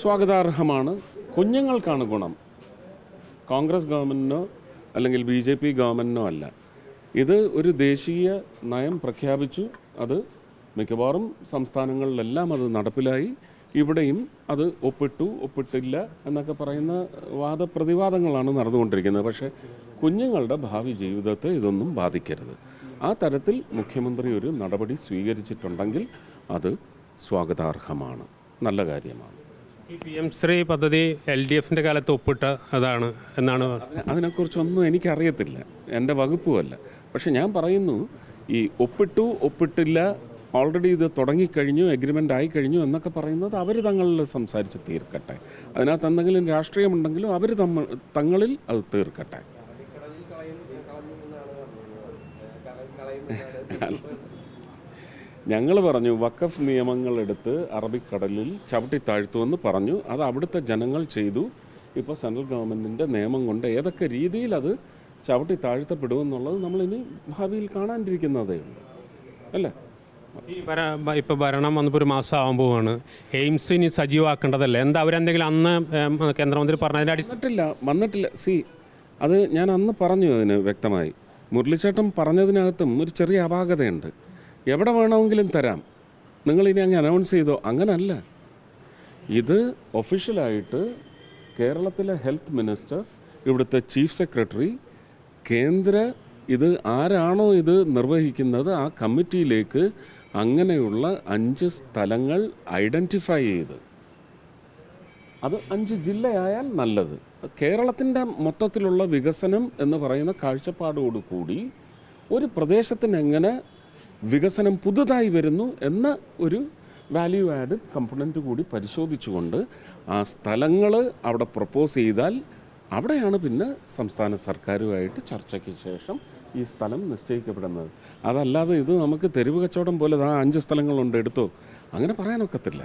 സ്വാഗതാർഹമാണ്. കുഞ്ഞുങ്ങൾക്കാണ് ഗുണം. കോൺഗ്രസ് ഗവൺമെൻറ്റിനോ അല്ലെങ്കിൽ BJP ഗവൺമെൻറ്റിനോ അല്ല. ഇത് ഒരു ദേശീയ നയം പ്രഖ്യാപിച്ചു. അത് മിക്കവാറും സംസ്ഥാനങ്ങളിലെല്ലാം അത് നടപ്പിലായി. ഇവിടെയും അത് ഒപ്പിട്ടില്ല എന്നൊക്കെ പറയുന്ന വാദപ്രതിവാദങ്ങളാണ് നടന്നുകൊണ്ടിരിക്കുന്നത്. പക്ഷേ കുഞ്ഞുങ്ങളുടെ ഭാവി ജീവിതത്തെ ഇതൊന്നും ബാധിക്കരുത്. ആ തരത്തിൽ മുഖ്യമന്ത്രി ഒരു നടപടി സ്വീകരിച്ചിട്ടുണ്ടെങ്കിൽ അത് സ്വാഗതാർഹമാണ്, നല്ല കാര്യമാണ്. ഈ PM ശ്രീ പദ്ധതി LDFൻ്റെ കാലത്ത് ഒപ്പിട്ട അതാണ് എന്നാണ്. അതിനെക്കുറിച്ചൊന്നും എനിക്കറിയത്തില്ല, എൻ്റെ വകുപ്പുമല്ല. പക്ഷെ ഞാൻ പറയുന്നു, ഈ ഒപ്പിട്ടില്ല, ഓൾറെഡി ഇത് തുടങ്ങിക്കഴിഞ്ഞു, എഗ്രിമെൻ്റ് ആയിക്കഴിഞ്ഞു എന്നൊക്കെ പറയുന്നത് അവർ തങ്ങളിൽ സംസാരിച്ച് തീർക്കട്ടെ. അതിനകത്ത് എന്തെങ്കിലും രാഷ്ട്രീയമുണ്ടെങ്കിലും അവർ തങ്ങളിൽ അത് തീർക്കട്ടെ. ഞങ്ങൾ പറഞ്ഞു വഖഫ് നിയമങ്ങളെടുത്ത് അറബിക്കടലിൽ ചവിട്ടിത്താഴ്ത്തുമെന്ന് പറഞ്ഞു. അത് അവിടുത്തെ ജനങ്ങൾ ചെയ്തു. ഇപ്പോൾ സെൻട്രൽ ഗവൺമെൻറ്റിൻ്റെ നിയമം കൊണ്ട് ഏതൊക്കെ രീതിയിൽ അത് ചവിട്ടിത്താഴ്ത്തപ്പെടുമെന്നുള്ളത് നമ്മളിനി ഭാവിയിൽ കാണാണ്ടിരിക്കുന്നതേ ഉള്ളൂ, അല്ലേ? ഈ ഇപ്പോൾ ഭരണം വന്നപ്പോൾ ഒരു മാസം ആകുമ്പോഴാണ് എയിംസ് ഇനി സജീവമാക്കേണ്ടതല്ലേ? എന്താ അവരെന്തെങ്കിലും അന്ന് കേന്ദ്രമന്ത്രി പറഞ്ഞതിൻ്റെ വന്നിട്ടില്ല. അത് ഞാൻ അന്ന് പറഞ്ഞു അതിന് വ്യക്തമായി. മുരളിച്ചേട്ടൻ പറഞ്ഞതിനകത്തും ഒരു ചെറിയ അപാകതയുണ്ട്. എവിടെ വേണമെങ്കിലും തരാം, നിങ്ങളിനി അങ്ങ് അനൗൺസ് ചെയ്തോ, അങ്ങനല്ല. ഇത് ഒഫീഷ്യലായിട്ട് കേരളത്തിലെ ഹെൽത്ത് മിനിസ്റ്റർ, ഇവിടുത്തെ ചീഫ് സെക്രട്ടറി, ഇത് ആരാണോ ഇത് നിർവഹിക്കുന്നത് ആ കമ്മിറ്റിയിലേക്ക് അങ്ങനെയുള്ള 5 സ്ഥലങ്ങൾ ഐഡൻറ്റിഫൈ ചെയ്ത്, അത് 5 ജില്ലയായാൽ നല്ലത്. കേരളത്തിൻ്റെ മൊത്തത്തിലുള്ള വികസനം എന്ന് പറയുന്ന കാഴ്ചപ്പാടോടുകൂടി ഒരു പ്രദേശത്തിന് എങ്ങനെ വികസനം പുതുതായി വരുന്നു എന്ന ഒരു വാല്യൂ ആഡ് കമ്പണൻറ്റ് കൂടി പരിശോധിച്ചുകൊണ്ട് ആ സ്ഥലങ്ങൾ അവിടെ പ്രപ്പോസ് ചെയ്താൽ അവിടെയാണ് പിന്നെ സംസ്ഥാന സർക്കാരുമായിട്ട് ചർച്ചയ്ക്ക് ശേഷം ഈ സ്ഥലം നിശ്ചയിക്കപ്പെടുന്നത്. അതല്ലാതെ ഇത് നമുക്ക് തെരുവ് കച്ചവടം പോലെ 5 സ്ഥലങ്ങളുണ്ട് എടുത്തോ, അങ്ങനെ പറയാനൊക്കത്തില്ല.